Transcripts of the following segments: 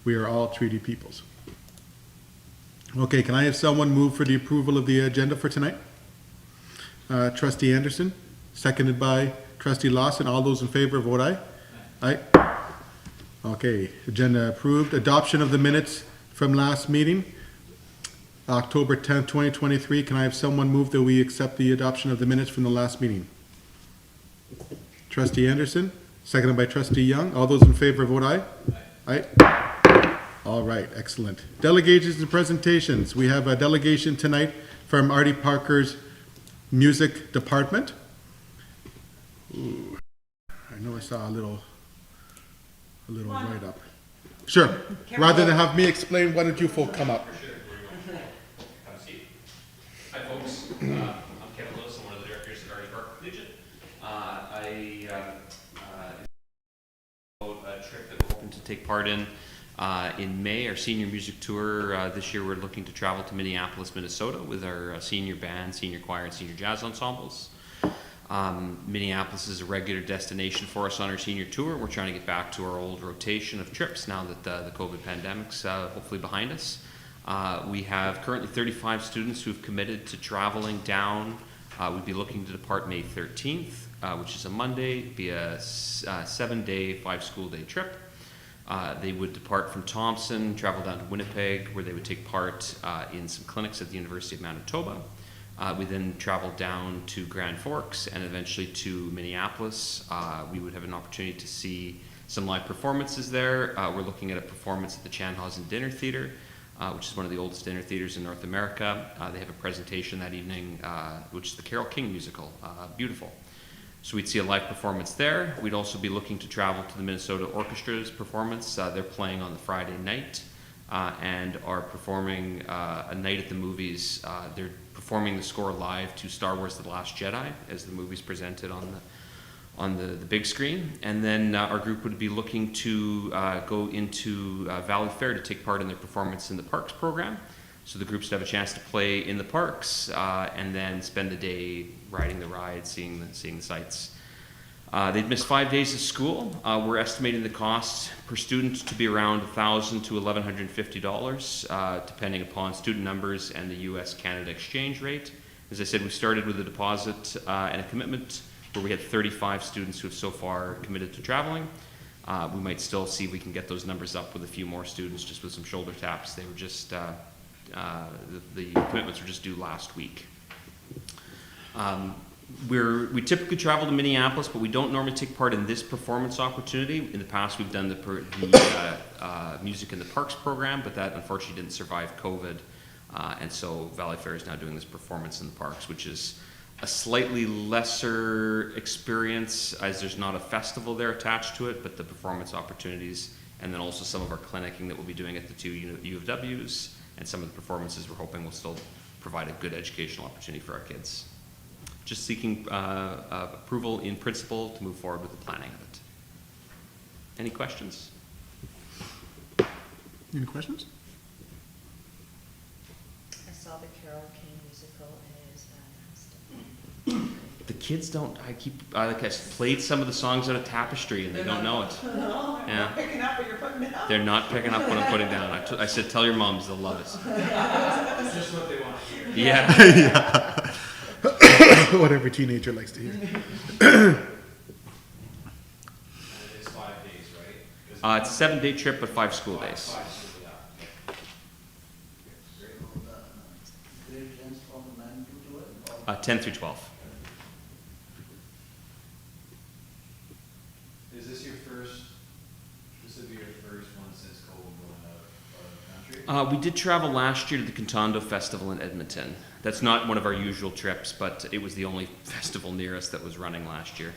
We are all treaty peoples. Okay, can I have someone move for the approval of the agenda for tonight? Trustee Anderson, seconded by Trustee Lawson. All those in favor, vote aye. Aye. Okay, agenda approved. Adoption of the minutes from last meeting, October 10th, 2023. Can I have someone move that we accept the adoption of the minutes from the last meeting? Trustee Anderson, seconded by Trustee Young. All those in favor, vote aye. Aye. All right, excellent. Delegations and presentations. We have a delegation tonight from Artie Parker's music department. Ooh, I know I saw a little write-up. Sure. Rather than have me explain, why don't you folk come up? For sure. Have a seat. Hi, folks. I'm Kevin Lewis. I'm one of the directors at Artie Parker Collegiate. A trip that we're hoping to take part in May, our senior music tour. This year we're looking to travel to Minneapolis, Minnesota with our senior band, senior choir, and senior jazz ensembles. Minneapolis is a regular destination for us on our senior tour. We're trying to get back to our old rotation of trips now that the COVID pandemic's hopefully behind us. We have currently 35 students who've committed to traveling down. We'd be looking to depart May 13th, which is a Monday. It'd be a 7-day, 5-school-day trip. They would depart from Thompson, travel down to Winnipeg, where they would take part in some clinics at the University of Manitoba. We then travel down to Grand Forks and eventually to Minneapolis. We would have an opportunity to see some live performances there. We're looking at a performance at the Chanhassen Dinner Theater, which is one of the oldest dinner theaters in North America. They have a presentation that evening, which is the Carole King musical, Beautiful. So we'd see a live performance there. We'd also be looking to travel to the Minnesota Orchestra's performance. They're playing on the Friday night and are performing a night at the movies. They're performing the score live to Star Wars The Last Jedi as the movie's presented on the big screen. And then our group would be looking to go into Valley Fair to take part in their performance in the Parks program. So the groups would have a chance to play in the parks and then spend the day riding the ride, seeing the sights. They'd miss 5 days of school. We're estimating the cost per student to be around $1,000 to $1,150, depending upon student numbers and the U.S.-Canada exchange rate. As I said, we started with a deposit and a commitment where we had 35 students who have so far committed to traveling. We might still see if we can get those numbers up with a few more students, just with some shoulder taps. They were just the commitments were just due last week. We typically travel to Minneapolis, but we don't normally take part in this performance opportunity. In the past, we've done the Music in the Parks program, but that unfortunately didn't survive COVID. And so Valley Fair is now doing this performance in the parks, which is a slightly lesser experience as there's not a festival there attached to it, but the performance opportunities, and then also some of our clinicking that we'll be doing at the two U of W's, and some of the performances we're hoping will still provide a good educational opportunity for our kids. Just seeking approval in principle to move forward with the planning of it. Any questions? Any questions? I saw the Carole King musical and it is fantastic. The kids don't, I played some of the songs on a tapestry and they don't know it. No, they're not picking up what you're putting down. They're not picking up what I'm putting down. I said, tell your moms, they'll love it. That's just what they want to hear. Yeah. Yeah. What every teenager likes to hear. And it's 5 days, right? It's a 7-day trip, but 5 school days. 5 school, yeah. Grade 10 from 9 to 12? 10 through 12. Is this your first, this would be your first one since COVID going out of the country? We did travel last year to the Contando Festival in Edmonton. That's not one of our usual trips, but it was the only festival near us that was running last year.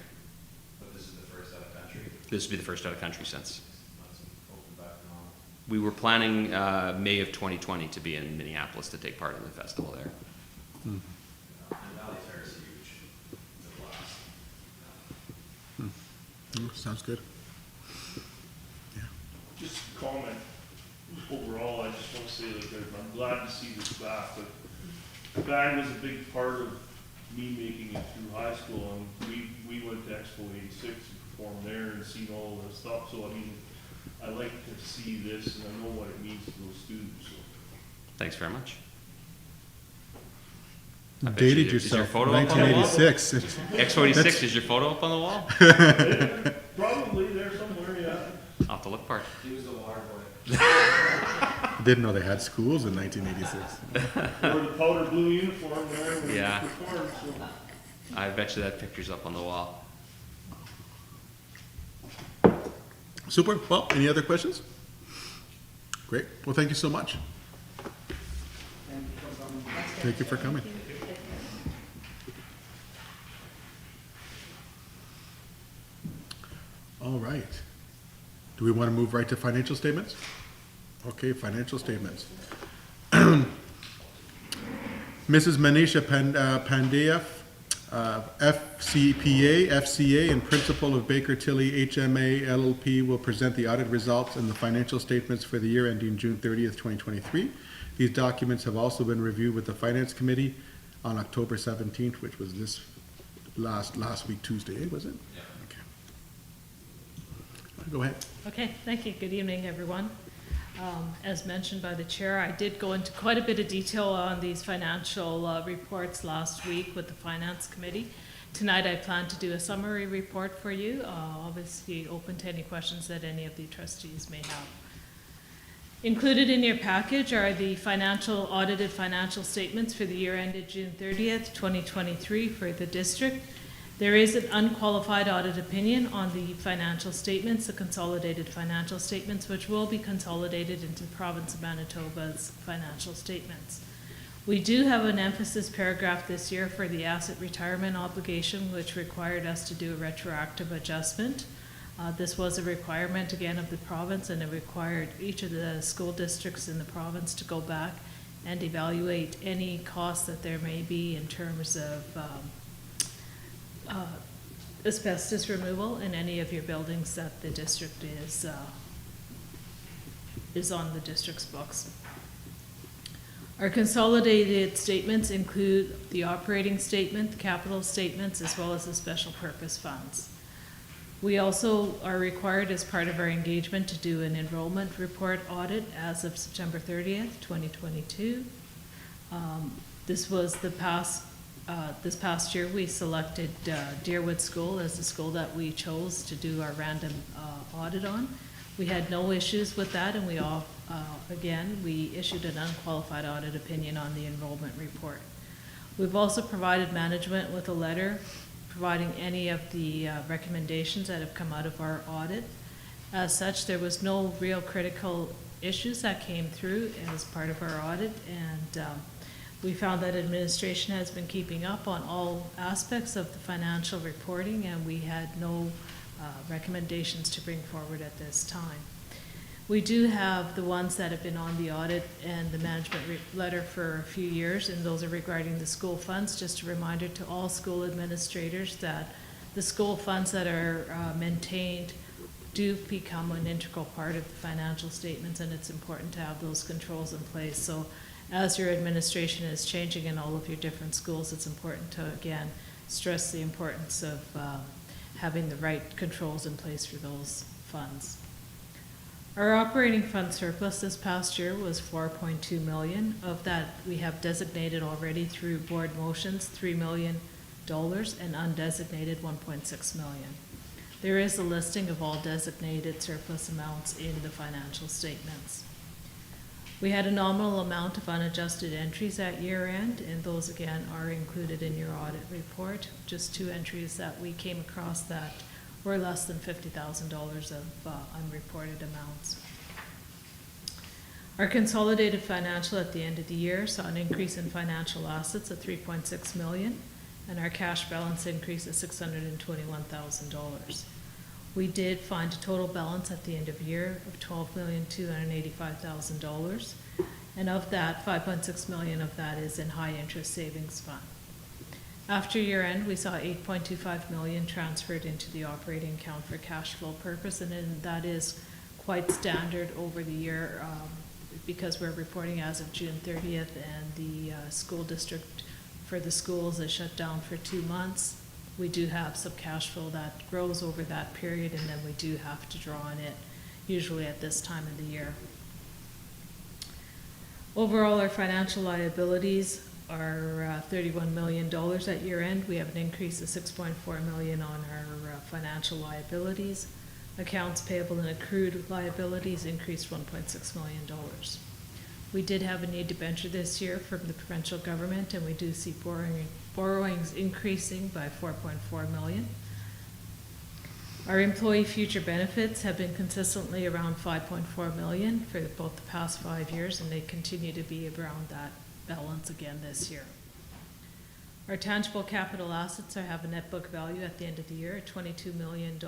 But this is the first out of country? This would be the first out of country since. Let's open back to normal. We were planning May of 2020 to be in Minneapolis to take part in the festival there. And Valley Fair is huge. It's a blast. Sounds good. Yeah. Just a comment, overall, I just want to say, like, I'm glad to see this back, but the band was a big part of me making it through high school, and we went to Expo 86 and performed there and seen all the stuff, so I mean, I like to see this, and I know what it means to those students, so. Thanks very much. I bet Dated is your yourself, photo up on the wall? 1986. X46, is your photo up on the wall? Yeah, probably there somewhere, yeah. I'll have to look for it. He was the water boy. Didn't know they had schools in 1986. Wore the powder blue uniform there when he Yeah. performed, so. I bet you that picture's up on the wall. Super. Well, any other questions? Great. Well, thank you so much. Thank you for coming. Thank you for coming. All right. Do we want to move right to financial statements? Okay, financial statements. Mrs. Manisha Pandey, FCPA, FCA, and Principal of Baker Tilly HMA LLP will present the audit results and the financial statements for the year ending June 30th, 2023. These documents have also been reviewed with the Finance Committee on October 17th, which was this last week, Tuesday, was it? Yeah. Okay. Go ahead. Okay, thank you. Good evening, everyone. As mentioned by the chair, I did go into quite a bit of detail on these financial reports last week with the Finance Committee. Tonight, I plan to do a summary report for you, obviously open to any questions that any of the trustees may have. Included in your package are the audited financial statements for the year ended June 30th, 2023 for the district. There is an unqualified audit opinion on the financial statements, the consolidated financial statements, which will be consolidated into the province of Manitoba's financial statements. We do have an emphasis paragraph this year for the asset retirement obligation, which required us to do a retroactive adjustment. This was a requirement, again, of the province, and it required each of the school districts in the province to go back and evaluate any costs that there may be in terms of asbestos removal in any of your buildings that the district is on the district's books. Our consolidated statements include the operating statement, the capital statements, as well as the special purpose funds. We also are required as part of our engagement to do an enrollment report audit as of September 30th, 2022. This was this past year, we selected Deerwood School as the school that we chose to do our random audit on. We had no issues with that, and we issued an unqualified audit opinion on the enrollment report. We've also provided management with a letter providing any of the recommendations that have come out of our audit. As such, there was no real critical issues that came through as part of our audit, and we found that administration has been keeping up on all aspects of the financial reporting, and we had no recommendations to bring forward at this time. We do have the ones that have been on the audit and the management letter for a few years, and those are regarding the school funds. Just a reminder to all school administrators that the school funds that are maintained do become an integral part of the financial statements, and it's important to have those controls in place. So as your administration is changing in all of your different schools, it's important to, again, stress the importance of having the right controls in place for those funds. Our operating fund surplus this past year was $4.2 million. Of that, we have designated already through board motions $3 million and undesignated $1.6 million. There is a listing of all designated surplus amounts in the financial statements. We had a nominal amount of unadjusted entries at year end, and those again are included in your audit report. Just 2 entries that we came across that were less than $50,000 of unreported amounts. Our consolidated financial at the end of the year saw an increase in financial assets of $3.6 million, and our cash balance increase of $621,000. We did find a total balance at the end of year of $12,285,000, and of that, $5.6 million of that is in high interest savings fund. After year end, we saw $8.25 million transferred into the operating account for cash flow purpose, and then that is quite standard over the year because we're reporting as of June 30th, and the school district for the schools is shut down for 2 months. We do have some cash flow that grows over that period, and then we do have to draw on it usually at this time of the year. Overall, our financial liabilities are $31 million at year end. We have an increase of $6.4 million on our financial liabilities. Accounts payable and accrued liabilities increased $1.6 million. We did have a need to venture this year from the provincial government, and we do see borrowings increasing by $4.4 million. Our employee future benefits have been consistently around $5.4 million for both the past 5 years, and they continue to be around that balance again this year. Our tangible capital assets have a net book value at the end of the year at $22 million.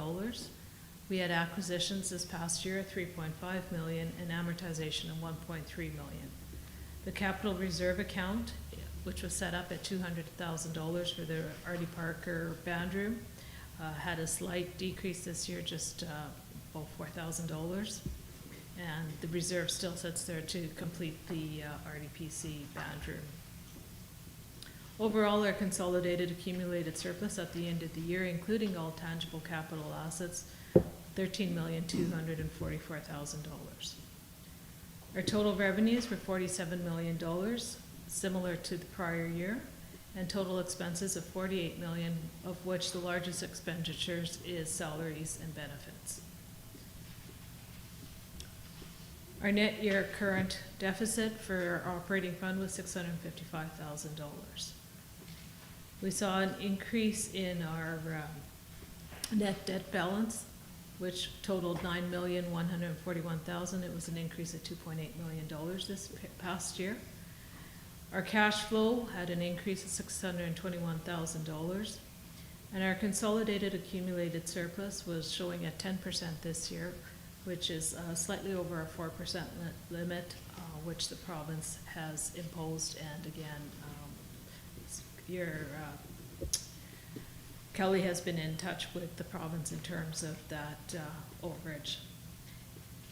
We had acquisitions this past year of $3.5 million and amortization of $1.3 million. The capital reserve account, which was set up at $200,000 for the Artie Parker band room, had a slight decrease this year, just about $4,000. And the reserve still sits there to complete the RDPC band room. Overall, our consolidated accumulated surplus at the end of the year, including all tangible capital assets, $13,244,000. Our total revenues were $47 million, similar to the prior year, and total expenses of $48 million, of which the largest expenditures is salaries and benefits. Our net year current deficit for our operating fund was $655,000. We saw an increase in our net debt balance, which totaled $9,141,000. It was an increase of $2.8 million this past year. Our cash flow had an increase of $621,000, and our consolidated accumulated surplus was showing at 10% this year, which is slightly over our 4% limit, which the province has imposed. And again, Kelly has been in touch with the province in terms of that overage.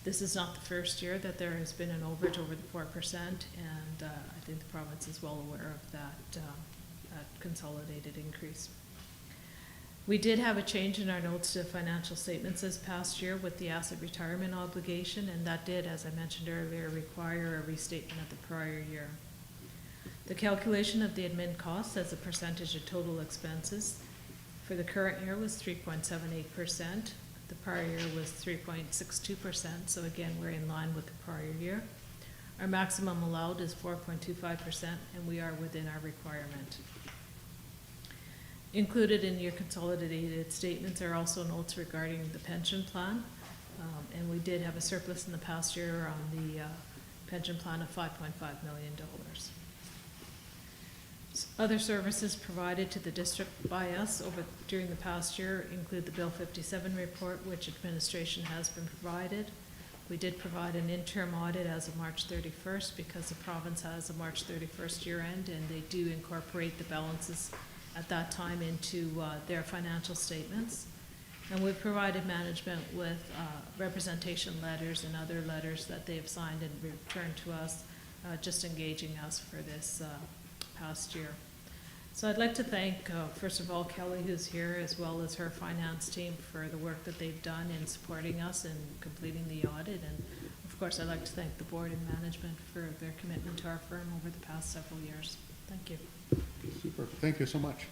This is not the first year that there has been an overage over the 4%, and I think the province is well aware of that consolidated increase. We did have a change in our notes to financial statements this past year with the asset retirement obligation, and that did, as I mentioned earlier, require a restatement of the prior year. The calculation of the admin costs as a percentage of total expenses for the current year was 3.78%. The prior year was 3.62%, so again, we're in line with the prior year. Our maximum allowed is 4.25%, and we are within our requirement. Included in your consolidated statements are also notes regarding the pension plan, and we did have a surplus in the past year on the pension plan of $5.5 million. Other services provided to the district by us during the past year include the Bill 57 report, which administration has been provided. We did provide an interim audit as of March 31st because the province has a March 31st year end, and they do incorporate the balances at that time into their financial statements. And we've provided management with representation letters and other letters that they have signed and returned to us, just engaging us for this past year. So I'd like to thank, first of all, Kelly, who's here, as well as her finance team for the work that they've done in supporting us and completing the audit. And of course, I'd like to thank the board and management for their commitment to our firm over the past several years. Thank you. Super, thank you so much.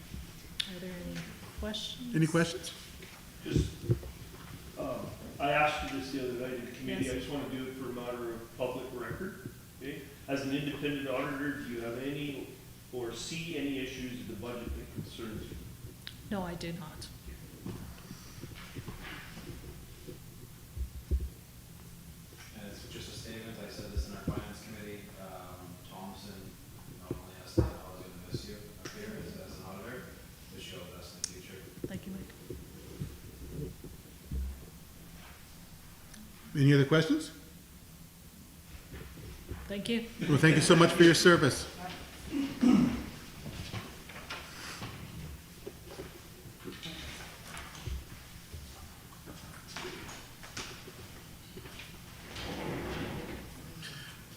Are there any questions? Any questions? Just, I asked you this the other night in committee. Yes. I just want to do it for a matter of public record. Okay? As an independent auditor, do you have any or see any issues in the budget that concerns you? No, I do not. And it's just a statement, I said this in our finance committee, Thompson not only has to, I was gonna miss you up here as an auditor, to show us in the future. Thank you, Mike. Any other questions? Thank you. Well, thank you so much for your service.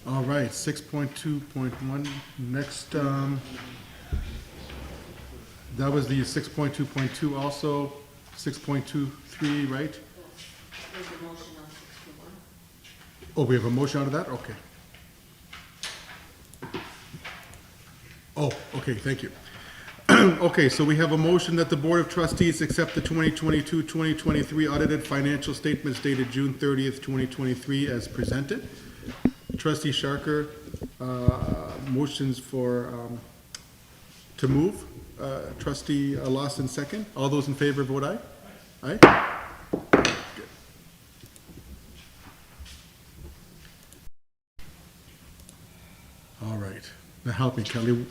All right, 6.2.1, next, that was the 6.2.2 also, 6.23, right? There's a motion on 61. Oh, we have a motion out of that? Okay. Oh, okay, thank you. Okay, so we have a motion that the Board of Trustees accept the 2022-2023 audited financial statements dated June 30th, 2023 as presented. Trustee Sharker, motions for, to move. Trustee Lawson second. All those in favor vote aye. Aye? Good. All right. Now help me, Kelly.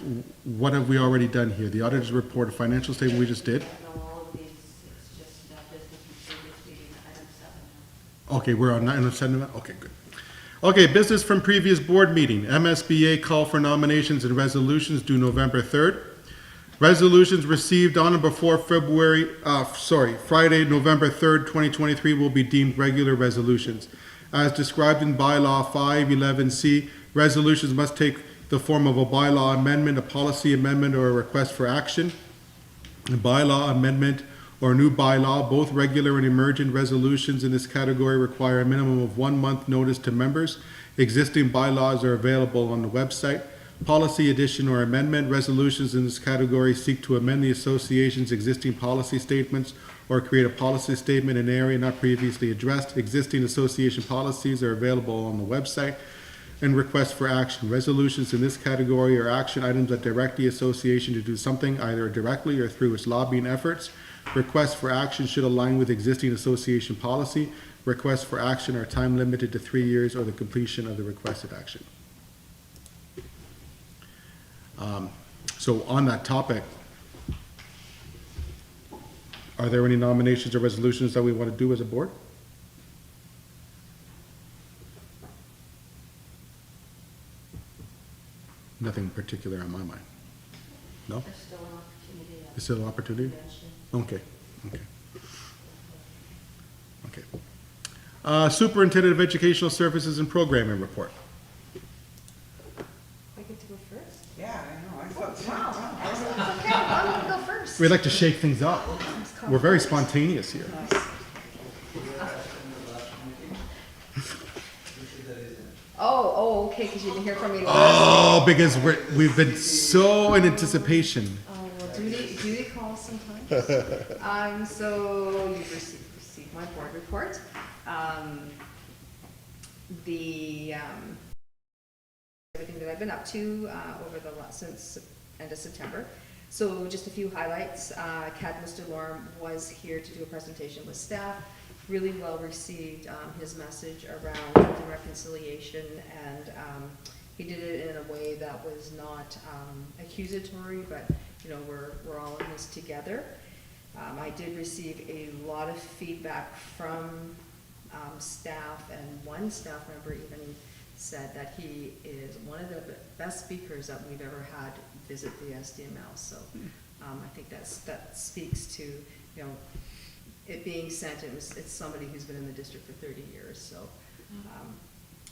What have we already done here? The auditor's report, a financial statement we just did? No, all of these, it's just business and service meeting, item 7. Okay, we're on item 7. Okay, good. Okay, business from previous board meeting. MSBA call for nominations and resolutions due November 3rd. Resolutions received on and before Friday, November 3rd, 2023 will be deemed regular resolutions. As described in bylaw 511C, resolutions must take the form of a bylaw amendment, a policy amendment, or a request for action. A bylaw amendment or new bylaw, both regular and emergent resolutions in this category require a minimum of 1 month notice to members. Existing bylaws are available on the website. Policy addition or amendment resolutions in this category seek to amend the association's existing policy statements or create a policy statement in an area not previously addressed. Existing association policies are available on the website. And requests for action. Resolutions in this category are action items that direct the association to do something either directly or through its lobbying efforts. Requests for action should align with existing association policy. Requests for action are time limited to 3 years or the completion of the requested action. So on that topic, are there any nominations or resolutions that we want to do as a board? Nothing in particular on my mind. No? There's still an opportunity. Is there an opportunity? Convention. Okay, okay. Superintendent of Educational Services and Programming Report. I get to go first? Yeah, I know, I thought so. Wow, excellent. Okay, I'm gonna go first. We'd like to shake things up. We're very spontaneous here. Oh, okay, because you didn't hear from me last. Oh, because we've been so in anticipation. Oh, well, duty calls sometimes. So you've received my board report. Everything that I've been up to over since end of September. So just a few highlights. Cadmus DeLorme was here to do a presentation with staff. Really well received his message around truth and reconciliation, and he did it in a way that was not accusatory, but you know, we're all in this together. I did receive a lot of feedback from staff, and one staff member even said that he is one of the best speakers that we've ever had visit the SDML. So I think that speaks to, you know, it being sent. It's somebody who's been in the district for 30 years. So,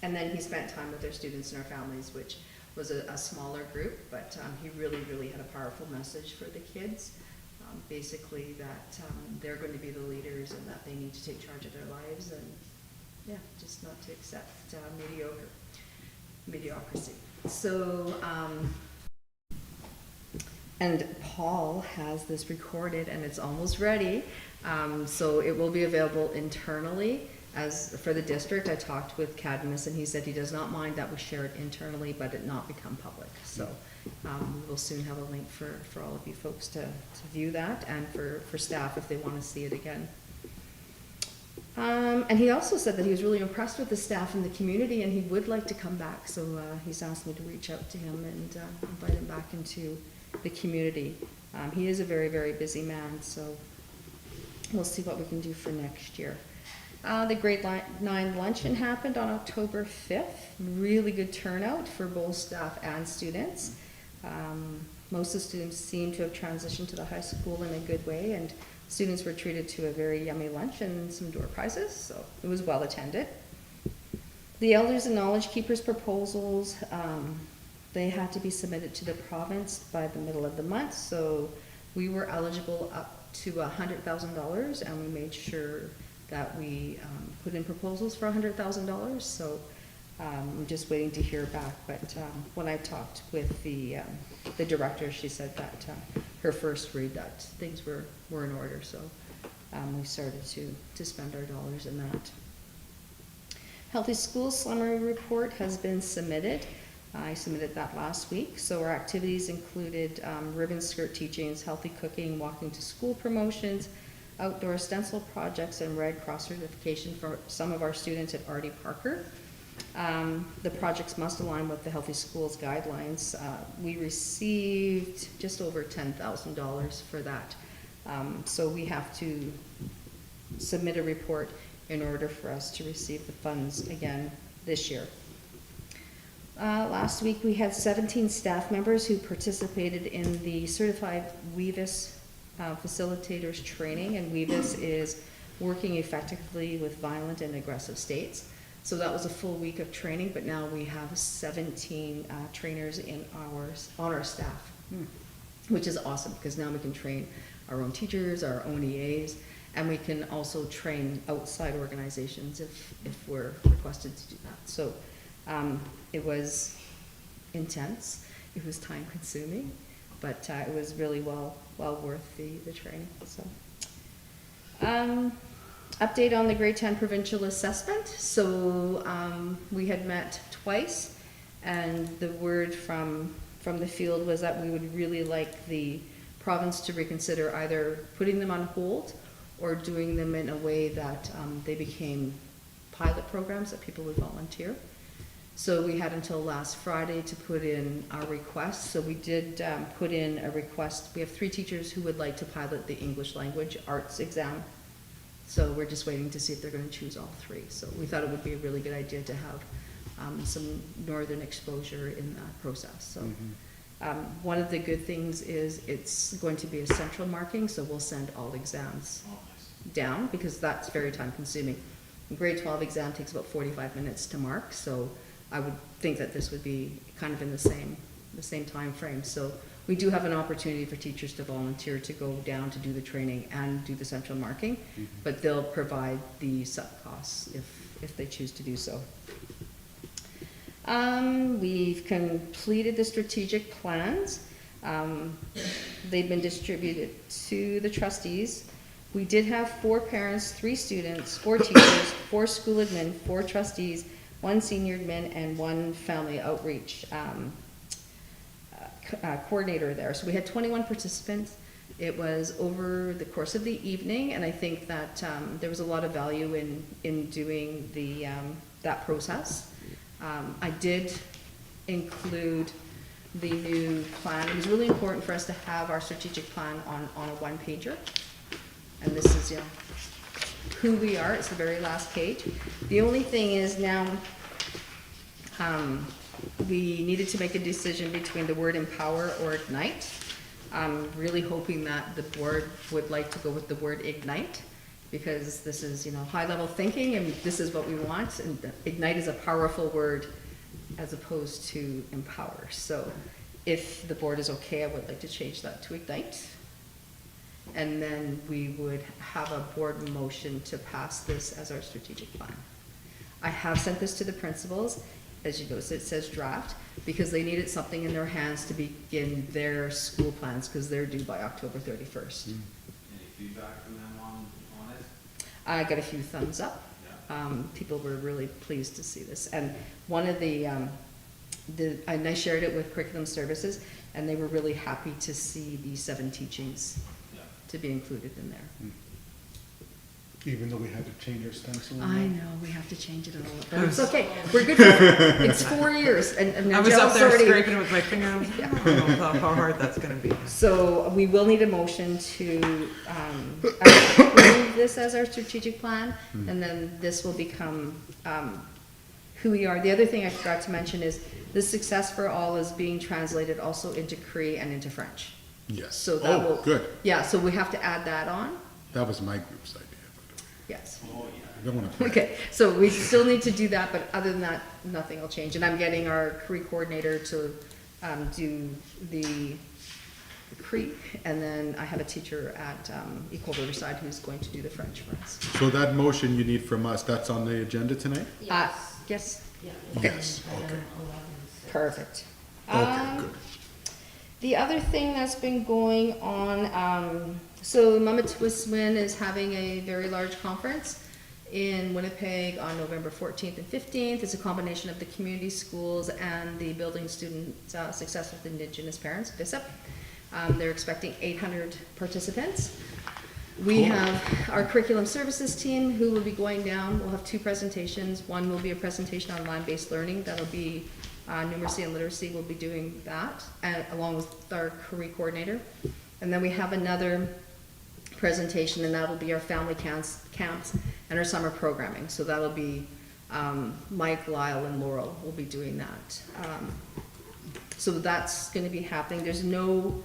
and then he spent time with their students and our families, which was a smaller group, but he really had a powerful message for the kids. Basically that they're going to be the leaders and that they need to take charge of their lives, and yeah, just not to accept mediocrity. So, and Paul has this recorded and it's almost ready. So it will be available internally as for the district. I talked with Cadmus and he said he does not mind that we share it internally, but it not become public. So we will soon have a link for all of you folks to view that, and for staff if they want to see it again. And he also said that he was really impressed with the staff in the community and he would like to come back. So he's asked me to reach out to him and invite him back into the community. He is a very busy man, so we'll see what we can do for next year. The grade 9 luncheon happened on October 5th. Really good turnout for both staff and students. Most of the students seem to have transitioned to the high school in a good way, and students were treated to a very yummy lunch and some door prizes, so it was well attended. The Elders and Knowledge Keepers proposals, they had to be submitted to the province by the middle of the month, so we were eligible up to $100,000, and we made sure that we put in proposals for $100,000. So I'm just waiting to hear back, but when I talked with the director, she said that her first read that things were in order, so we started to spend our dollars in that. Healthy Schools Summary Report has been submitted. I submitted that last week. So our activities included ribbon skirt teachings, healthy cooking, walking to school promotions, outdoor stencil projects, and Red Cross certification for some of our students at Artie Parker. The projects must align with the Healthy Schools guidelines. We received just over $10,000 for that. So we have to submit a report in order for us to receive the funds again this year. Last week we had 17 staff members who participated in the Certified WEVIS Facilitators Training, and WEVIS is working effectively with violent and aggressive states. So that was a full week of training, but now we have 17 trainers on our staff, which is awesome because now we can train our own teachers, our own EAs, and we can also train outside organizations if we're requested to do that. So it was intense, it was time consuming, but it was really well worth the training. So update on the grade 10 provincial assessment. So we had met twice, and the word from the field was that we would really like the province to reconsider either putting them on hold or doing them in a way that they became pilot programs that people would volunteer. So we had until last Friday to put in our request. So we did put in a request. We have 3 teachers who would like to pilot the English language arts exam. So we're just waiting to see if they're going to choose all 3. So we thought it would be a really good idea to have some northern exposure in that process. So one of the good things is it's going to be a central marking, so we'll send all exams down because that's very time consuming. A grade 12 exam takes about 45 minutes to mark, so I would think that this would be kind of in the same time frame. So we do have an opportunity for teachers to volunteer to go down to do the training and do the central marking, but they'll provide the sub costs if they choose to do so. We've completed the strategic plans. They've been distributed to the trustees. We did have 4 parents, 3 students, 4 teachers, 4 school admin, 4 trustees, 1 senior admin, and 1 family outreach coordinator there. So we had 21 participants. It was over the course of the evening, and I think that there was a lot of value in doing that process. I did include the new plan. It was really important for us to have our strategic plan on a 1-pager. And this is, you know, who we are. It's the very last page. The only thing is now we needed to make a decision between the word empower or ignite. I'm really hoping that the board would like to go with the word ignite, because this is, you know, high level thinking and this is what we want, and ignite is a powerful word as opposed to empower. So if the board is okay, I would like to change that to ignite. And then we would have a board motion to pass this as our strategic plan. I have sent this to the principals. As you notice, it says draft, because they needed something in their hands to begin their school plans, because they're due by October 31st. Any feedback from them on it? I got a few thumbs up. Yeah. People were really pleased to see this. And one of and I shared it with Curriculum Services, and they were really happy to see the 7 teachings to be included in there. Even though we had to change our stencil. I know, we have to change it all, but it's okay. We're good for it. It's 4 years, and I was up Nigelle's there already. scraping with my finger. I was like, I don't know how hard that's going to be. So we will need a motion to approve this as our strategic plan, and then this will become who we are. The other thing I forgot to mention is the Success for All is being translated also into Cree and into French. Yes. So that will. Good. Yeah, so we have to add that on. That was my group's idea, by the way. Yes. I don't want to. Okay, so we still need to do that, but other than that, nothing will change. And I'm getting our Cree coordinator to do the Cree, and then I have a teacher at Equal Riverside who's going to do the French for us. So that motion you need from us, that's on the agenda tonight? Yes, Yeah. Yes, Item okay. 11. Perfect. Okay, good. The other thing that's been going on, so Mamatuswin is having a very large conference in Winnipeg on November 14th and 15th. It's a combination of the community schools and the Building Student Success with Indigenous Parents, BISSUP. They're expecting 800 participants. We have our curriculum services team who will be going down. We'll have two presentations. One will be a presentation on land-based learning. That'll be numeracy and literacy. We'll be doing that, and along with our career coordinator. And then we have another presentation, and that'll be our family camps and our summer programming. So that'll be Mike, Lyle, and Laurel will be doing that. So that's going to be happening. There's no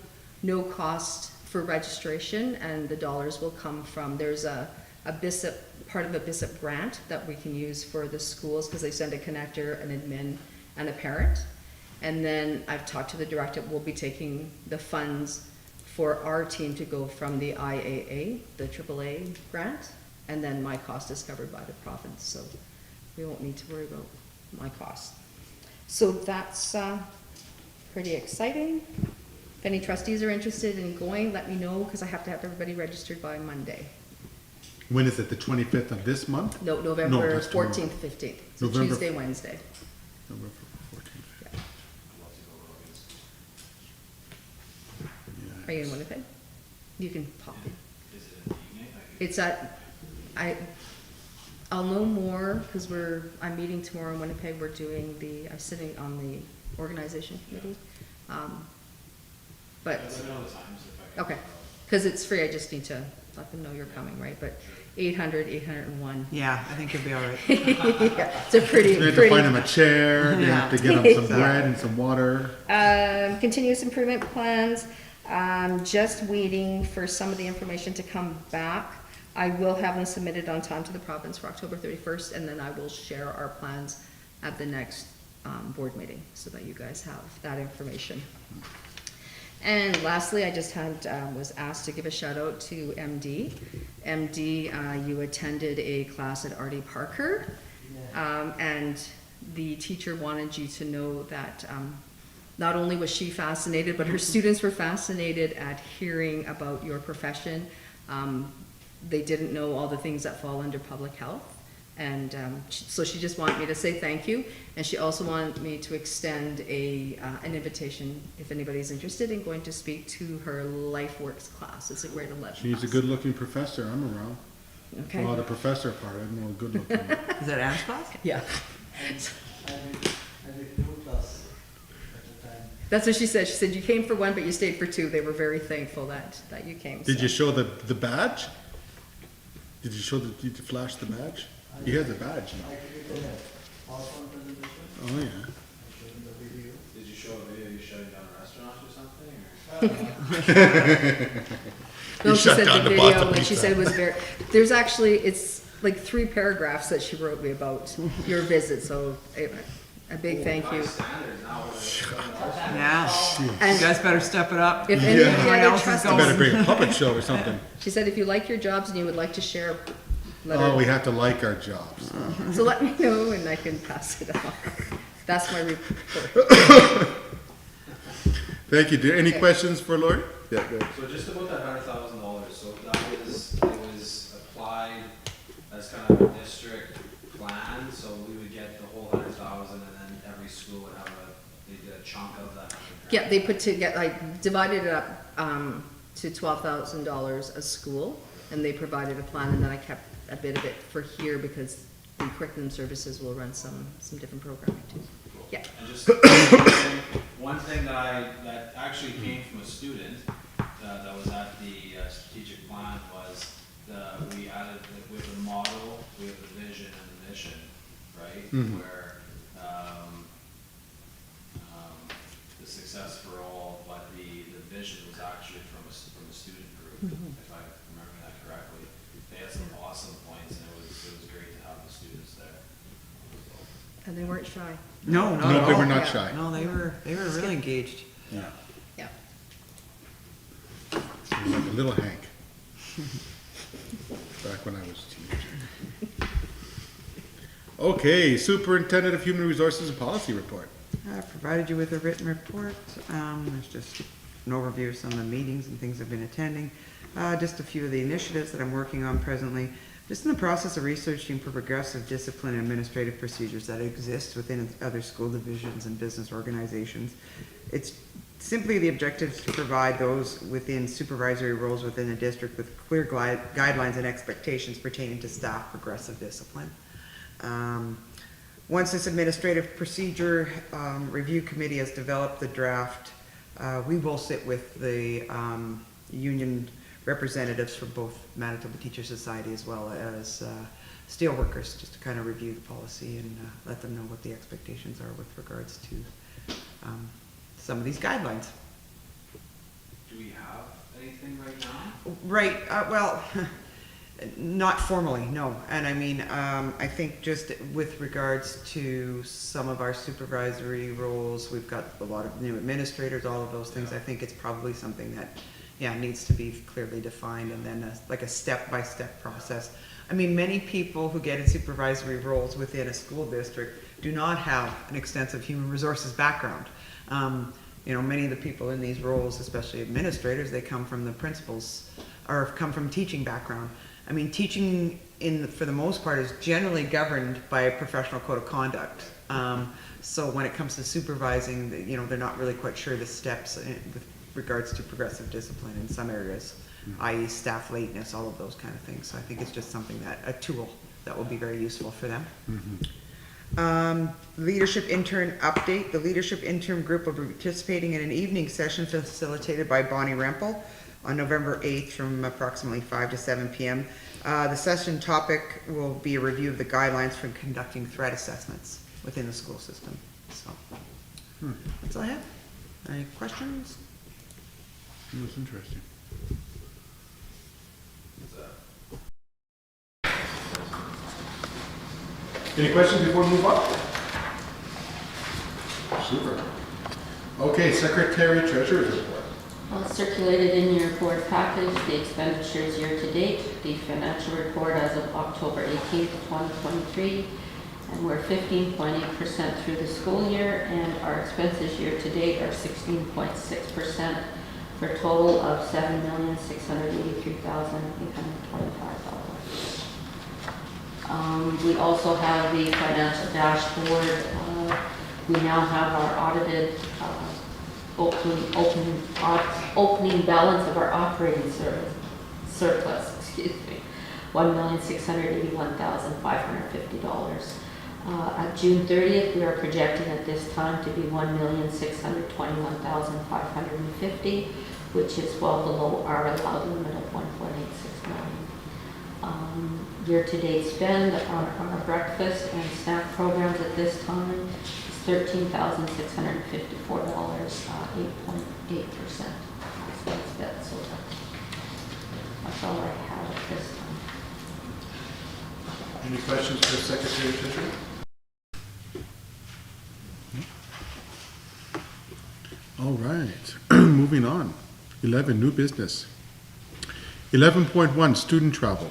cost for registration, and the dollars will come from, there's a BISSUP, part of a BISSUP grant that we can use for the schools, because they send a connector, an admin, and a parent. And then I've talked to the director, we'll be taking the funds for our team to go from the IAA, the AAA grant, and then my cost is covered by the province, so we won't need to worry about my cost. So that's pretty exciting. If any trustees are interested in going, let me know, because I have to have everybody registered by Monday. When is it, the 25th of this month? No, No, November that's tomorrow. 14th, 15th. So November- Tuesday, Wednesday. November 14th. Yeah. I'd love to go, Rogan. Are you in Winnipeg? You can pop in. Is it in the evening? It's at, I'll know more, because I'm meeting tomorrow in Winnipeg. We're doing I'm sitting on the organization committee. But, Let me know the times if I can. okay, because it's free, I just need to let them know you're coming, right? But 801. Yeah, I think you'll be all right. Yeah, it's a pretty, You have to find them a chair, you Yeah. have to get them some bread and some water. Continuous improvement plans, just waiting for some of the information to come back. I will have them submitted on time to the province for October 31st, and then I will share our plans at the next board meeting, so that you guys have that information. And lastly, I just was asked to give a shout out to MD. MD, you attended a class at Artie Parker, and the teacher wanted you to know that not only was she fascinated, but her students were fascinated at hearing about your profession. They didn't know all the things that fall under public health. And so she just wanted me to say thank you, and she also wanted me to extend an invitation if anybody's interested in going to speak to her LifeWorks class. It's a grade 11 She's a class. good-looking professor, I'm around. Okay. Well, the professor part, I'm more good-looking. Is that Anne's class? Yeah, I did 2 classes at the time. that's what she said. She said you came for one, but you stayed for 2. They were very thankful that you came. Did so. you show the badge? Did you flash the badge? He has a badge now. I did a PowerPoint presentation. Oh, yeah. I showed him the video. Did you show a video you shutting down a restaurant or something, or? No, You she shut said down the the video, Boston and she Pizza. said it was very, there's actually, it's like 3 paragraphs that she wrote me about your visit, so a big thank you. High standards now. Yeah. You And guys better step it up. if any of the Everyone other else is I trustees, better bring a puppet show or something. she said if you like your jobs and you would like to share, let Oh, we her, have to like our jobs. so let me know and I can pass it on. That's my report. Thank you. Any Okay. questions for Lori? Yeah, good. So just about that $100,000, so it was applied as kind of a district plan, so we would get the whole 100,000 and then every school would have they'd get a chunk of that 100,000. Yeah, they put together, like, divided it up, to $12,000 a school, and they provided a plan, and then I kept a bit of it for here because the curriculum services will run some different programming too. Yeah. And just one thing that actually came from a student that was at the strategic plan was we added, we have the model, we have the vision and the mission, right? Where the success for all, but the vision was actually from a student group, if I'm remembering that correctly. They had some awesome points, and it was great to have the students there. And they weren't shy. No, not No, at they all. were not Yeah. shy. No, they were really engaged. Yeah. Yeah. He was like a little Hank. Back when I was a teenager. Okay, Superintendent of Human Resources and Policy Report. I provided you with a written report. There's just an overview of some of the meetings and things I've been attending. Just a few of the initiatives that I'm working on presently. Just in the process of researching progressive discipline and administrative procedures that exist within other school divisions and business organizations. It's simply the objective to provide those within supervisory roles within the district with clear guidelines and expectations pertaining to staff progressive discipline. Once this administrative procedure review committee has developed the draft, we will sit with the union representatives from both Manitoba Teacher Society as well as steelworkers, just to kind of review the policy and let them know what the expectations are with regards to some of these guidelines. Do we have anything right now? Right, well, not formally, no. And I mean, I think just with regards to some of our supervisory roles, we've got a lot of new administrators, all of those things. I think it's probably something that, yeah, needs to be clearly defined and then like a step-by-step process. I mean, many people who get in supervisory roles within a school district do not have an extensive human resources background. You know, many of the people in these roles, especially administrators, they come from the principals or come from teaching background. I mean, teaching for the most part is generally governed by a professional code of conduct. So when it comes to supervising, you know, they're not really quite sure the steps with regards to progressive discipline in some areas, i.e. staff lateness, all of those kind of things. So I think it's just something a tool that will be very useful for them. Leadership intern update. The leadership intern group will be participating in an evening session facilitated by Bonnie Rempel on November 8th from approximately 5 to 7 p.m. The session topic will be a review of the guidelines for conducting threat assessments within the school system. So that's all I have. Any questions? That's interesting. Any questions before we move on? Super. Okay, Secretary Treasurer's report. Well, circulated in your board package, the expenditures year-to-date, the financial report as of October 18th, 2023, and we're 15.8% through the school year, and our expenses year-to-date are 16.6%, for a total of $7,683,825. We also have the financial dashboard. We now have our audited opening balance of our operating surplus, $1,681,550. At June 30th, we are projecting at this time to be $1,621,550, which is well below our allowed limit of $1.86 million. Year-to-date spend on our breakfast and snack programs at this time is $13,654, 8.8%. So that's all I have at this time. Any questions for Secretary Treasurer? All right, moving on. 11, new business. 11.1, student travel.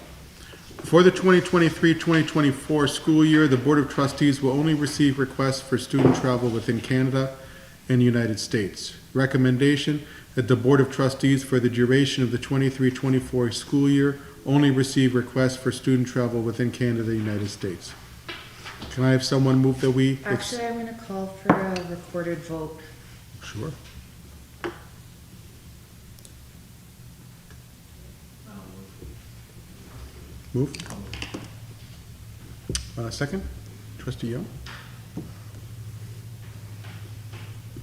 For the 2023-2024 school year, the Board of Trustees will only receive requests for student travel within Canada and the United States. Recommendation that the Board of Trustees for the duration of the 23-24 school year only receive requests for student travel within Canada and the United States. Can I have someone move that we... Actually, I'm gonna call for a recorded vote. Sure. Move. Second, Trustee Young.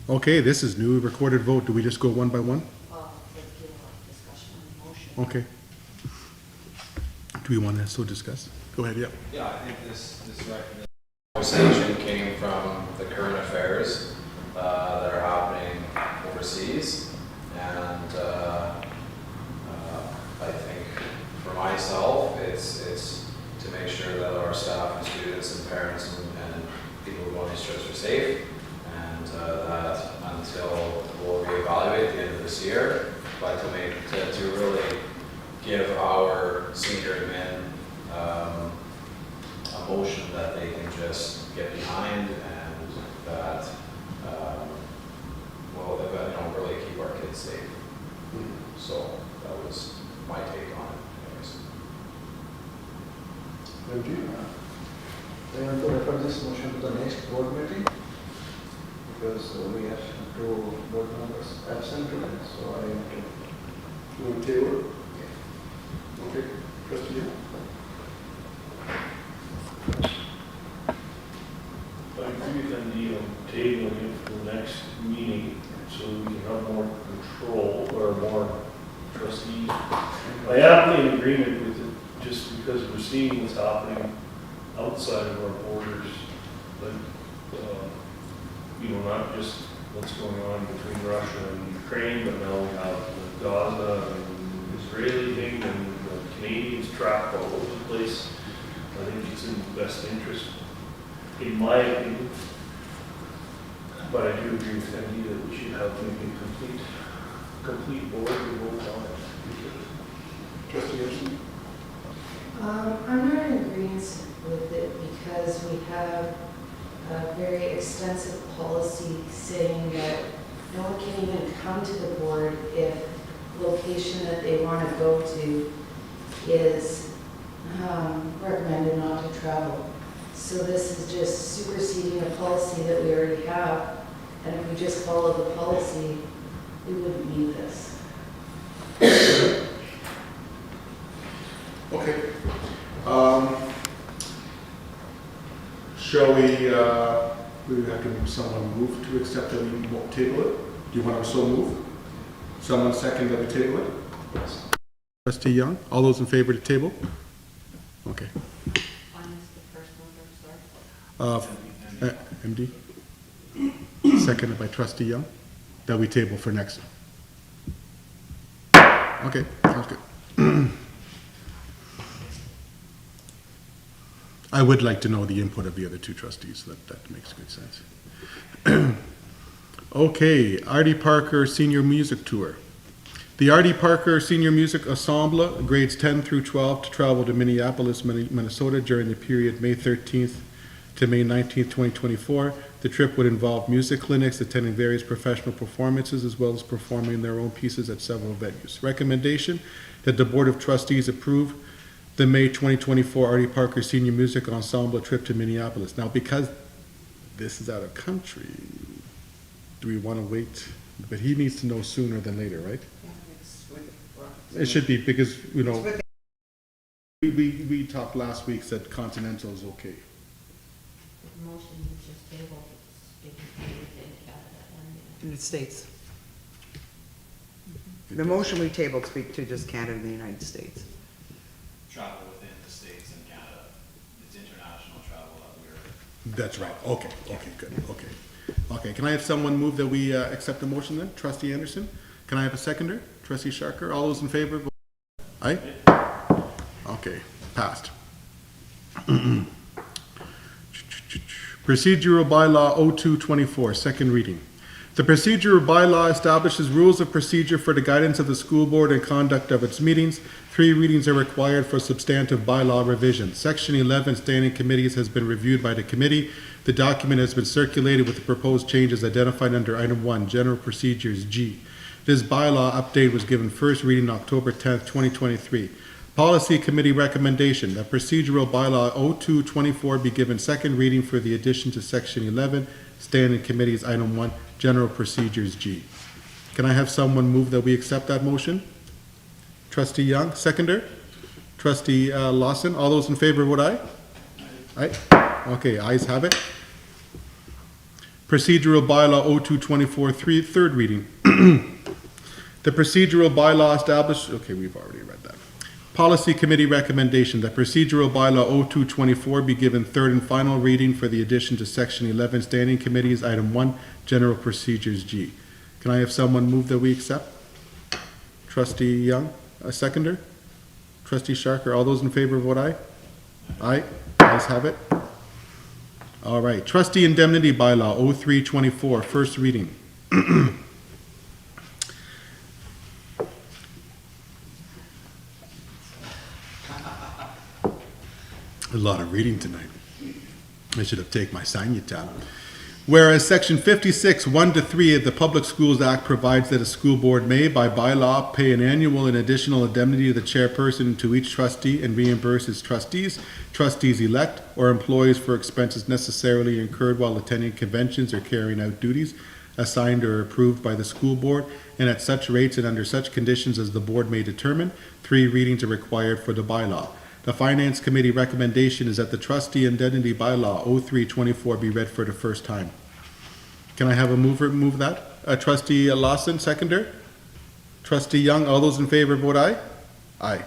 Okay, this is new recorded vote. Do we just go one by one? Discussion on the motion. Okay. Do we want to still discuss? Go ahead, yeah. Yeah, I think this conversation came from the current affairs that are happening overseas, and I think for myself, it's to make sure that our staff and students and parents and people who go on these trips are safe, and that until we'll reevaluate at the end of this year, but to really give our senior admin a motion that they can just get behind and that, well, that, you know, really keep our kids safe. So that was my take on it anyways. They want to refer this motion to the next board meeting because we have two board members absent today, so I have to. You want to table it? Okay, trustee Young? I agree with the tabling it for the next meeting, so we can have more control, or more trustees. I am in agreement with it, just because we're seeing what's happening outside of our borders, like, you know, not just what's going on between Russia and Ukraine, but now we have the Gaza and Israeli thing, and the Canadians trapped all over the place. I think it's in the best interest, in my opinion. But I do agree with Andy that we should have maybe a complete board to vote on it. Trustee Anderson? I'm not in agreement with it because we have a very extensive policy saying that no one can even come to the board if location that they want to go to is recommended not to travel. So this is just superseding a policy that we already have, and if we just follow the policy, we wouldn't need this. Okay. Shall we have to someone move to accept that we won't table it? Do you want to so move? Someone second that we table it? Yes. Trustee Young, all those in favor to table? Okay. MD? Seconded by trustee Young, that we table for next. Okay, sounds good. I would like to know the input of the other two trustees. That makes good sense. Okay, Artie Parker Senior Music Tour. The Artie Parker Senior Music Ensemble, grades 10 through 12, to travel to Minneapolis, Minnesota during the period May 13th to May 19th, 2024. The trip would involve music clinics, attending various professional performances, as well as performing their own pieces at several venues. Recommendation that the Board of Trustees approve the May 2024 Artie Parker Senior Music Ensemble trip to Minneapolis. Now, because this is out of country, do we want to wait? But he needs to know sooner than later, right? It should be, because, you know, we talked last week, said Continental is okay. The motion you just tabled is speaking within Canada and In the States. The motion we tabled speak to just Canada and the United States. Travel within the States and Canada. It's international travel that we're. That's right, okay, good, okay. Okay, can I have someone move that we accept the motion then? Trustee Anderson? Can I have a seconder? Trustee Sharker? All those in favor? Vote aye? Okay, passed. Procedural Bylaw 0224, second reading. The procedural bylaw establishes rules of procedure for the guidance of the school board and conduct of its meetings. 3 readings are required for substantive bylaw revision. Section 11, standing committees, has been reviewed by the committee. The document has been circulated with the proposed changes identified under item 1, general procedures G. This bylaw update was given first reading October 10th, 2023. Policy Committee recommendation that procedural bylaw 0224 be given second reading for the addition to section 11, standing committees item 1, general procedures G. Can I have someone move that we accept that motion? Trustee Young, seconder. Trustee Lawson, all those in favor vote aye? Aye. Okay, ayes have it. Procedural bylaw 0224, third reading. The procedural bylaw established, okay, we've already read that. Policy Committee recommendation that procedural bylaw 0224 be given third and final reading for the addition to section 11, standing committees item 1, general procedures G. Can I have someone move that we accept? Trustee Young, a seconder. Trustee Sharker, all those in favor vote aye? Aye, ayes have it. All right, trustee indemnity bylaw 0324, first reading. A lot of reading tonight. I should have taken my Sanya. Whereas Section 56, 1 to 3 of the Public Schools Act provides that a school board may, by bylaw, pay an annual and additional indemnity to the chairperson and to each trustee and reimburse its trustees, trustees-elect, or employees for expenses necessarily incurred while attending conventions or carrying out duties assigned or approved by the school board, and at such rates and under such conditions as the board may determine. 3 readings are required for the bylaw. The Finance Committee recommendation is that the trustee indemnity bylaw 0324 be read for the first time. Can I have a move that? Trustee Lawson, seconder? Trustee Young, all those in favor vote aye? Aye.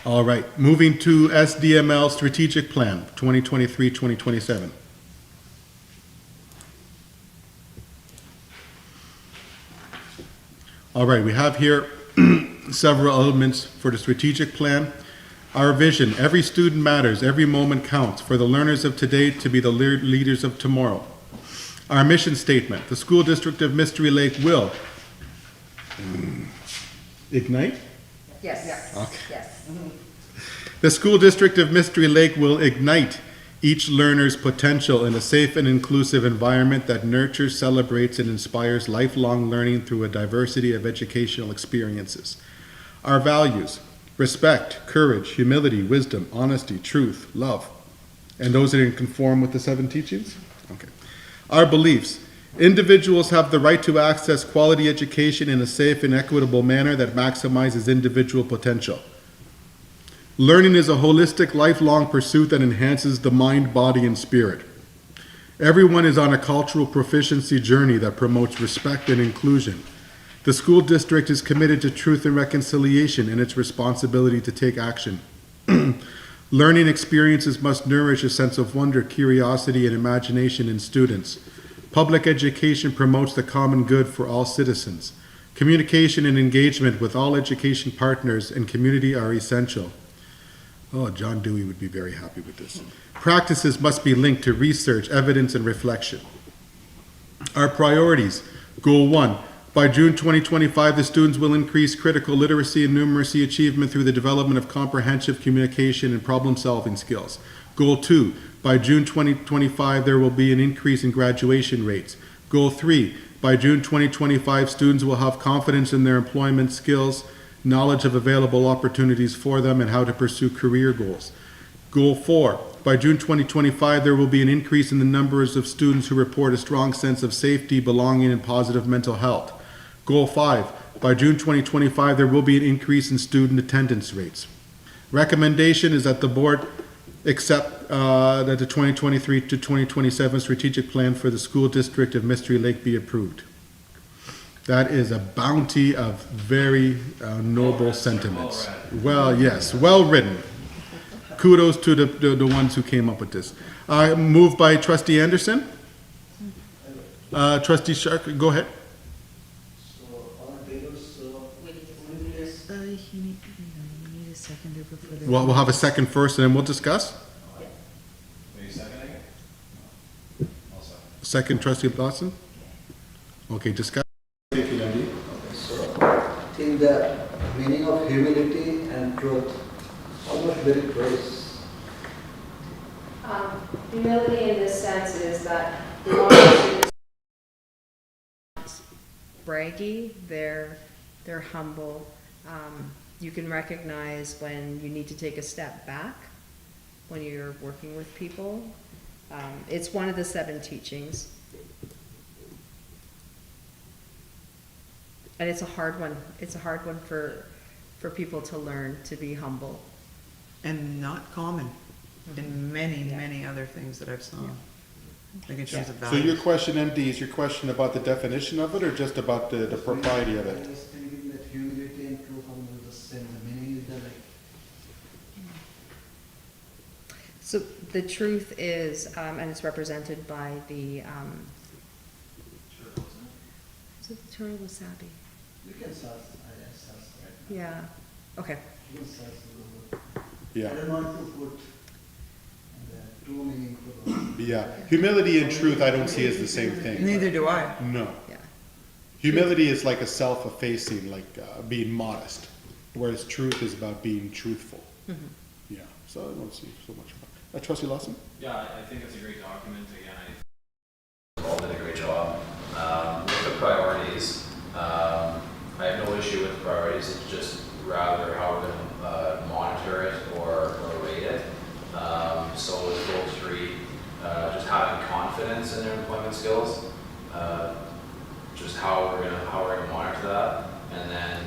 All right, moving to SDML Strategic Plan, 2023-2027. All right, we have here several elements for the strategic plan. Our vision: every student matters, every moment counts, for the learners of today to be the leaders of tomorrow. Our mission statement: the School District of Mystery Lake will ignite? Yes. Okay. Yes. The School District of Mystery Lake will ignite each learner's potential in a safe and inclusive environment that nurtures, celebrates, and inspires lifelong learning through a diversity of educational experiences. Our values: respect, courage, humility, wisdom, honesty, truth, love. And those that conform with the 7 teachings? Okay. Our beliefs: individuals have the right to access quality education in a safe and equitable manner that maximizes individual potential. Learning is a holistic, lifelong pursuit that enhances the mind, body, and spirit. Everyone is on a cultural proficiency journey that promotes respect and inclusion. The school district is committed to truth and reconciliation and its responsibility to take action. Learning experiences must nourish a sense of wonder, curiosity, and imagination in students. Public education promotes the common good for all citizens. Communication and engagement with all education partners and community are essential. Oh, John Dewey would be very happy with this. Practices must be linked to research, evidence, and reflection. Our priorities: Goal 1, by June 2025, the students will increase critical literacy and numeracy achievement through the development of comprehensive communication and problem-solving skills. Goal 2, by June 2025, there will be an increase in graduation rates. Goal 3, by June 2025, students will have confidence in their employment skills, knowledge of available opportunities for them, and how to pursue career goals. Goal 4, by June 2025, there will be an increase in the numbers of students who report a strong sense of safety, belonging, and positive mental health. Goal 5, by June 2025, there will be an increase in student attendance rates. Recommendation is that the board accept that the 2023 to 2027 strategic plan for the school district of Mystery Lake be approved. That is a bounty of very noble sentiments. Well, yes, well written. Kudos to the ones who came up with this. Moved by Trustee Anderson. Trustee Shark, go ahead. So on tables, You need a seconder before the. We'll have a second first, and then we'll discuss. Are you seconding it? I'll second. Second, Trustee Lawson. Okay, discuss. so in the meaning of humility and truth, almost very close. Humility in this sense is that they want to braggy, they're humble. You can recognize when you need to take a step back when you're working with people. It's one of the 7 teachings. And it's a hard one. It's a hard one for people to learn to be humble. And not common in many other things that I've saw. Like in terms of So values. your question, MD, is your question about the definition of it, or just about the propriety of it? I was thinking that humility and truth are the same. The meaning is that like So the truth is, and it's represented by the, is it the turtle wasabi? you can search. I guess search. Yeah, okay. You can search the Google. Yeah. I don't want to put too meaningful. Yeah. Humility and truth, I don't see as the same thing. Neither do I. No. Yeah. Humility is like a self-effacing, like being modest, whereas truth is about being truthful. Mm-hmm. Yeah, so I don't see so much about. Trustee Lawson? Yeah, I think it's a great document. Again, All did a great job. With the priorities, I have no issue with the priorities, it's just rather how we're gonna monitor it or rate it. So with goal 3, just having confidence in their employment skills, just how we're gonna monitor that. And then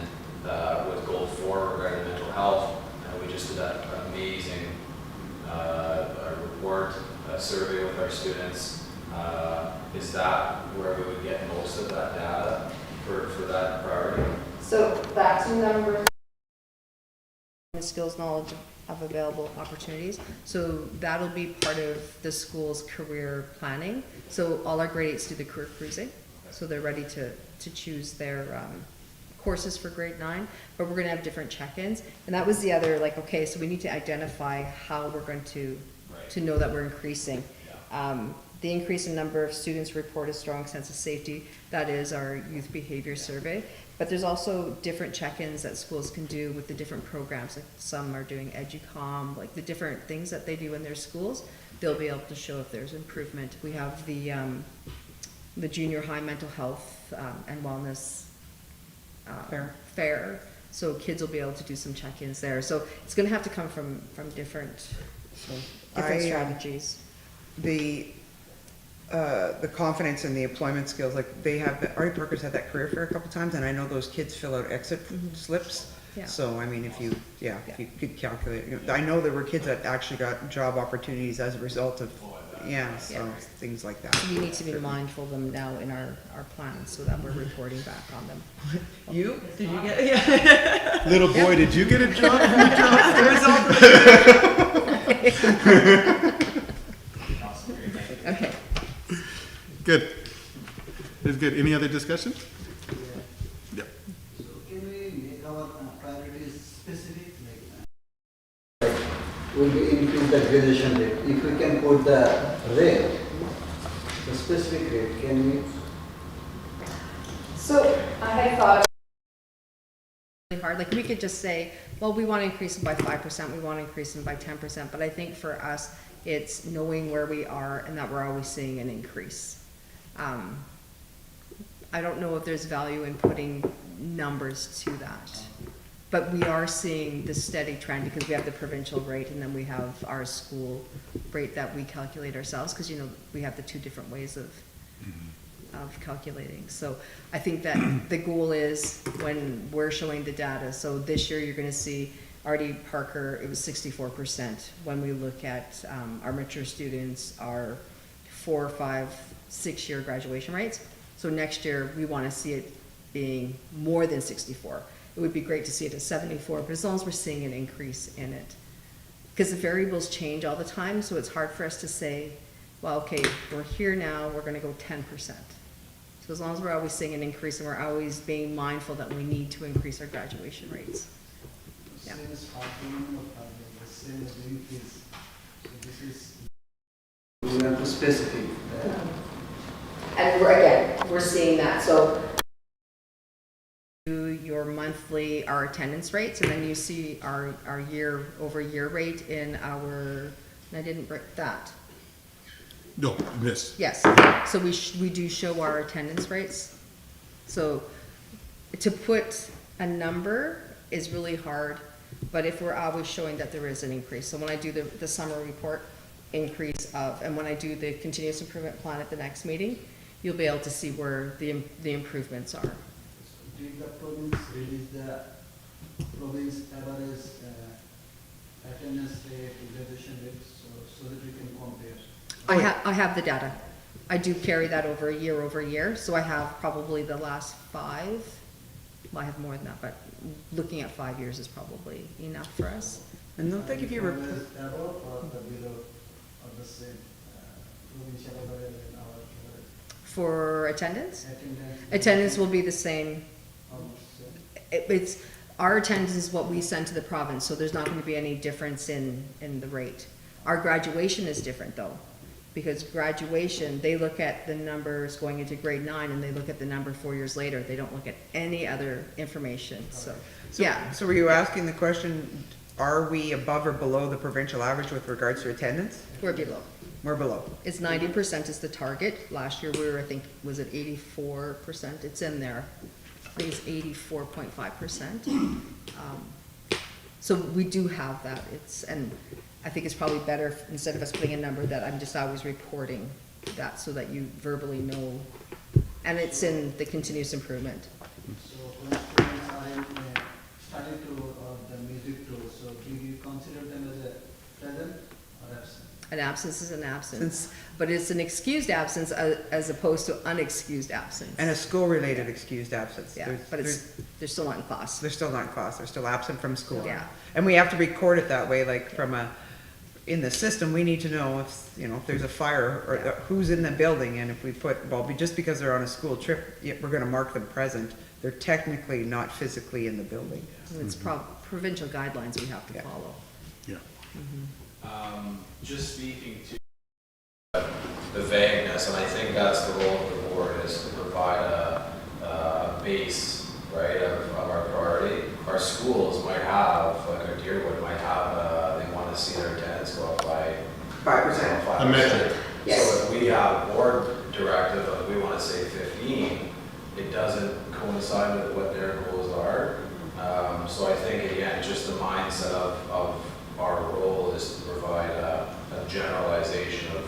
with goal 4 regarding mental health, we just did that amazing report, survey with our students. Is that where we would get most of that data for that priority? So back to number skills, knowledge of available opportunities. So that'll be part of the school's career planning. So all our grade 8s do the career cruising. So they're ready to choose their courses for grade 9, but we're gonna have different check-ins. And that was the other, like, okay, so we need to identify how we're going to know that we're increasing. The increase in number of students report a strong sense of safety. That is our youth behavior survey. But there's also different check-ins that schools can do with the different programs. Like some are doing EduCom, like the different things that they do in their schools. They'll be able to show if there's improvement. We have the junior high mental health and wellness fair. So kids will be able to do some check-ins there. So it's going to have to come from different strategies. The confidence and the employment skills, like they have, Artie Parker's had that career fair a couple times, and I know those kids fill out exit slips. Yeah. So, I mean, if you could calculate, I know there were kids that actually got job opportunities as a result of, things like that. We need to be mindful of them now in our plans so that we're reporting back on them. You? Did you get, yeah. Little boy, did you get a job? Okay. Good. It's good. Any other discussion? Yep. So can we make our priorities specific, like will we increase the graduation rate? If we can put the rate, the specific rate, can we? So I had thought really hard, like we could just say, well, we want to increase them by 5%, we want to increase them by 10%, but I think for us, it's knowing where we are and that we're always seeing an increase. I don't know if there's value in putting numbers to that, but we are seeing the steady trend because we have the provincial rate and then we have our school rate that we calculate ourselves because, we have the 2 different ways of calculating. So I think that the goal is when we're showing the data, so this year you're going to see Artie Parker, it was 64%. When we look at our mature students, our 4, 5, 6-year graduation rates. So next year we want to see it being more than 64. It would be great to see it at 74, but as long as we're seeing an increase in it. Because the variables change all the time, so it's hard for us to say, well, okay, we're here now, we're going to go 10%. So as long as we're always seeing an increase and we're always being mindful that we need to increase our graduation rates. Yeah. Since the same increase, so this is. We have to specific. And we're seeing that. So your monthly, our attendance rates, and then you see our year-over-year rate in our, and I didn't break that. No, this. Yes, so we do show our attendance rates. So to put a number is really hard, but if we're always showing that there is an increase. So when I do the summer report increase of, and when I do the continuous improvement plan at the next meeting, you'll be able to see where the improvements are. Did the province release the province average attendance rate, graduation rate, so that we can compare? I have the data. I do carry that over year, so I have probably the last 5. Well, I have more than that, but looking at 5 years is probably enough for us. And don't think if you were. Above or the below or the same provincial average and our average? For attendance? Attendance. Attendance will be the same. Almost same. It's, our attendance is what we send to the province, so there's not going to be any difference in the rate. Our graduation is different though, because graduation, they look at the numbers going into grade 9 and they look at the number 4 years later. They don't look at any other information. So Yeah. So were you asking the question, are we above or below the provincial average with regards to attendance? We're below. We're below. It's 90% is the target. Last year, we were, I think, was it 84%? It's in there. I think it's 84.5%. So we do have that. And I think it's probably better, instead of us putting a number, that I'm just always reporting that so that you verbally know. And it's in the continuous improvement. So when students are starting to the music tour, so do you consider them as a present or absent? An absence is an absence, but it's an excused absence as opposed to unexcused absence. And a school-related excused absence. Yeah, There's- but they're still not in class. They're still not in class, they're still absent from school. Yeah. And we have to record it that way, like from in the system, we need to know if, if there's a fire or who's in the building, and if we just because they're on a school trip, we're gonna mark them present, they're technically not physically in the building. It's provincial guidelines we have to Yeah. follow. Yeah. Just speaking to the vagueness, and I think that's the role of the board, is to provide a base, right, of our priority. Our schools might have, like our Deerwood might have, they want to see their attendance go up by 5%. 5%. A metric. Yes. So if we have board directive of we want to say 15, it doesn't coincide with what their goals are. So I think, again, just the mindset of our role is to provide a generalization of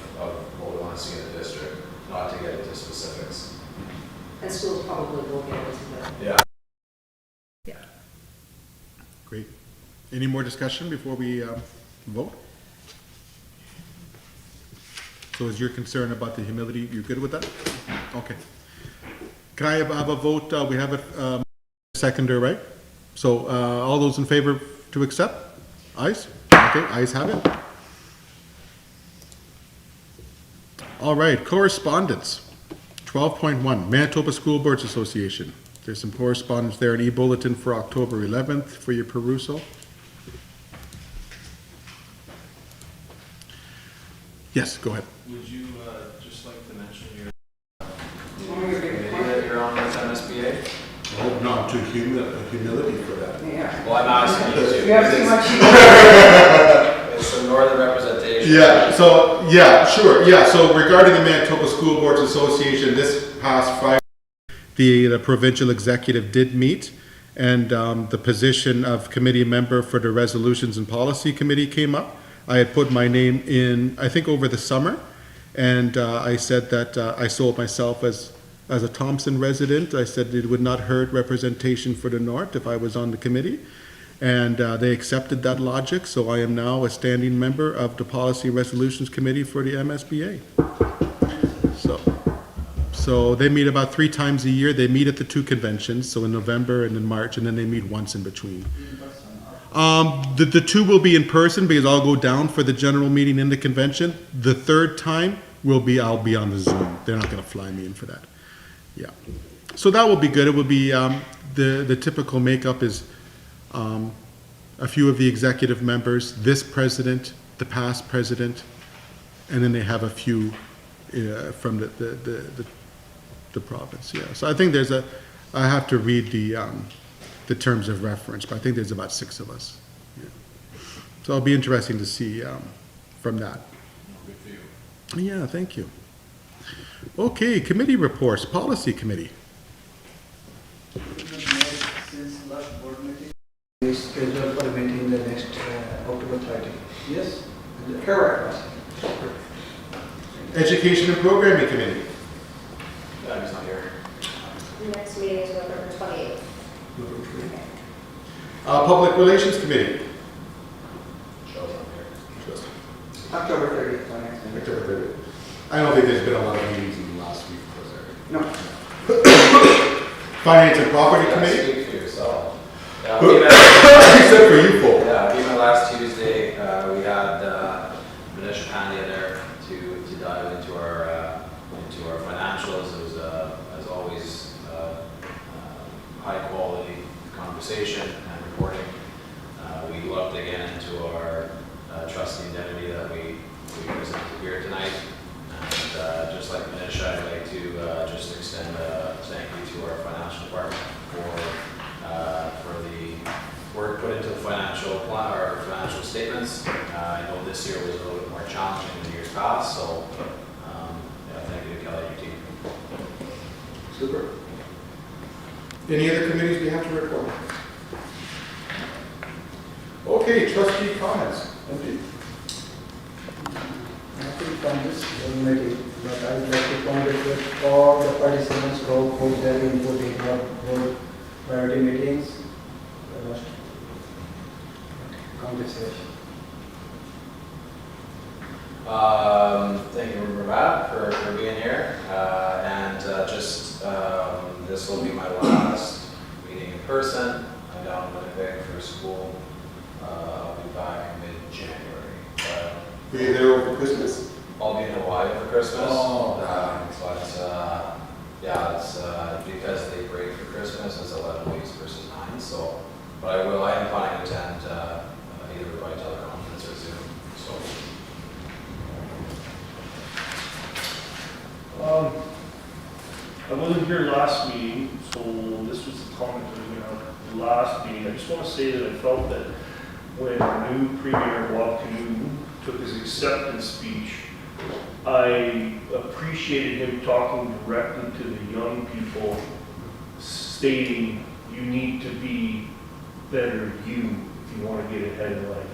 what we want to see in the district, not to get into specifics. And schools probably will get into that. Yeah. Yeah. Great. Any more discussion before we vote? So is your concern about the humility, you're good with that? Okay. Can I have a vote? We have a seconder, right? So all those in favor to accept? Ayes? Okay, ayes have it. All right, correspondence. 12.1, Manitoba School Boards Association. There's some correspondence there, an e-bulletin for October 11th for your perusal. Yes, go ahead. Would you just like to mention your committee that you're on with MSBA? I hope not too humility for that. Yeah. Well, I'm asking you to. You have too much. It's the northern representation. Yeah, so regarding the Manitoba School Boards Association, this past Friday, the provincial executive did meet, and the position of committee member for the Resolutions and Policy Committee came up. I had put my name in, I think, over the summer, and I said that I sold myself as a Thompson resident. I said it would not hurt representation for the North if I was on the committee, and they accepted that logic, so I am now a standing member of the Policy Resolutions Committee for the MSBA. So they meet about 3 times a year. They meet at the 2 conventions, so in November and in March, and then they meet once in between. The 2 will be in person because I'll go down for the general meeting in the convention. The 3rd time I'll be on the Zoom. They're not going to fly me in for that. Yeah. So that will be good. It will be, the typical makeup is a few of the executive members, this president, the past president, and then they have a few from the province. Yeah. So I think I have to read the terms of reference, but I think there's about 6 of us. Yeah. So it'll be interesting to see from that. Good for you. Yeah, thank you. Okay, committee reports, policy committee. Since last board meeting, we scheduled for a meeting the next October 30. Yes? Correct. Education and programming committee. Yeah, he's not here. The next meeting is November 28th. Public relations committee. Show's not here. October 30th, my next meeting. October 30th. I don't think there's been a lot of meetings in the last week, was there? No. Finance and property Yeah, committee. speak for yourself. Except for you folks. Yeah, even last Tuesday, we had Manisha Pandya there to dive into our financials. It was, as always, high quality conversation and reporting. We looked again into our trustee indemnity that we presented here tonight. And just like Manisha, I'd like to just extend a thank you to our financial department for the financial plan, or financial statements. I know this year was a little bit more challenging than years past, so, yeah, thank you to Kelly and your team. Super. Any other committees we have to report? Okay, trustee comments. Empty. Nothing from this committee, but I would like to congratulate all the participants who put their input in our board priority meetings. Congratulations. Thank you, Rabat, for being here, and this will be my last meeting in person. I'm down in Winnipeg for school. I'll be back mid-January. Were you there over Christmas? I'll be in Hawaii for Christmas. Oh. Yeah, it's because they break for Christmas, it's 11 weeks versus 9. So, but I am planning to attend either by teleconference or Zoom. So. I wasn't here last meeting, so this was the comment that we had the last meeting. I just want to say that I felt that when our new Premier Bob Canoe took his acceptance speech, I appreciated him talking directly to the young people, stating you need to be better you if you want to get ahead in life.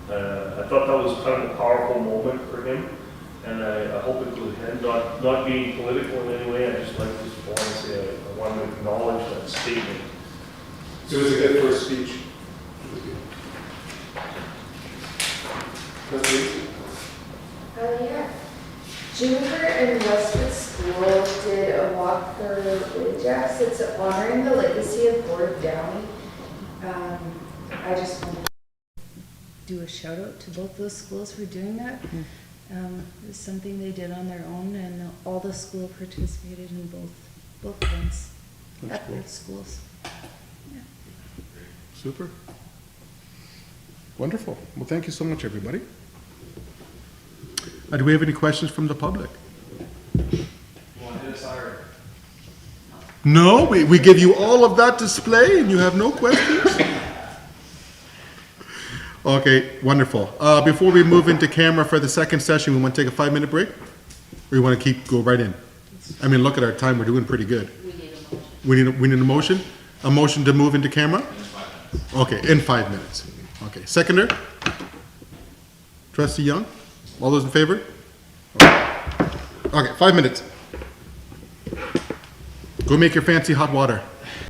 I thought that was kind of a powerful moment for him. And I hope it goes ahead, not being political in any way. I just like to want to say I want to acknowledge that statement. It was a good first speech. Yeah. Juniper and Westwood School did a walk for Wajax. It's honoring the legacy of Gord Downey. I just want to do a shout out to both those schools for doing that. It was something they did on their own, and all the school participated in both events at their schools. Yeah. Super. Wonderful. Well, thank you so much, everybody. Do we have any questions from the public? No, we give you all of that display and you have no questions? Okay, wonderful. Before we move into camera for the second session, we want to take a 5-minute break? Or you want to go right in? I mean, look at our time, we're doing pretty good. We need a motion? A motion to move into camera? Okay, in 5 minutes. Okay, seconder? Trustee Young? All those in favor? Okay, 5 minutes. Go make your fancy hot water.